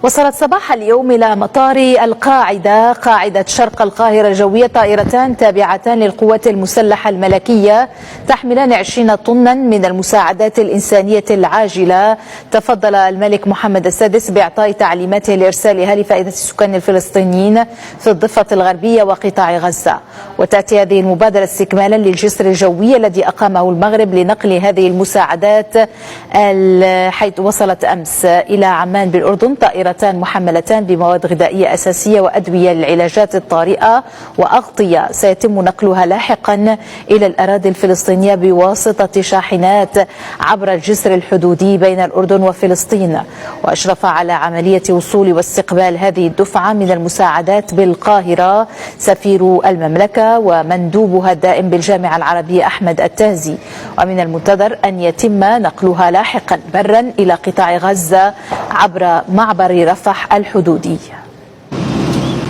وصلت صباح اليوم إلى مطار القاعدة قاعدة شرق القاهرة الجوية طائرتان تابعتان للقوات المسلحة الملكية تحملان 20 طنا من المساعدات الإنسانية العاجلة. تفضل الملك محمد السادس بإعطاء تعليماته لإرسالها لفائدة السكان الفلسطينيين في الضفة الغربية وقطاع غزة. وتأتي هذه المبادرة استكمالا للجسر الجوي الذي أقامه المغرب لنقل هذه المساعدات، حيث وصلت أمس إلى عمان بالأردن طائرتان محملتان بمواد غذائية أساسية وأدوية للعلاجات الطارئة وأغطية سيتم نقلها لاحقا إلى الأراضي الفلسطينية بواسطة شاحنات عبر الجسر الحدودي بين الأردن وفلسطين. وأشرف على عملية وصول واستقبال هذه الدفعة من المساعدات بالقاهرة سفير المملكة ومندوبها الدائم بالجامعة العربية أحمد التازي. ومن المنتظر أن يتم نقلها لاحقا برا إلى قطاع غزة عبر معبر رفح الحدودي.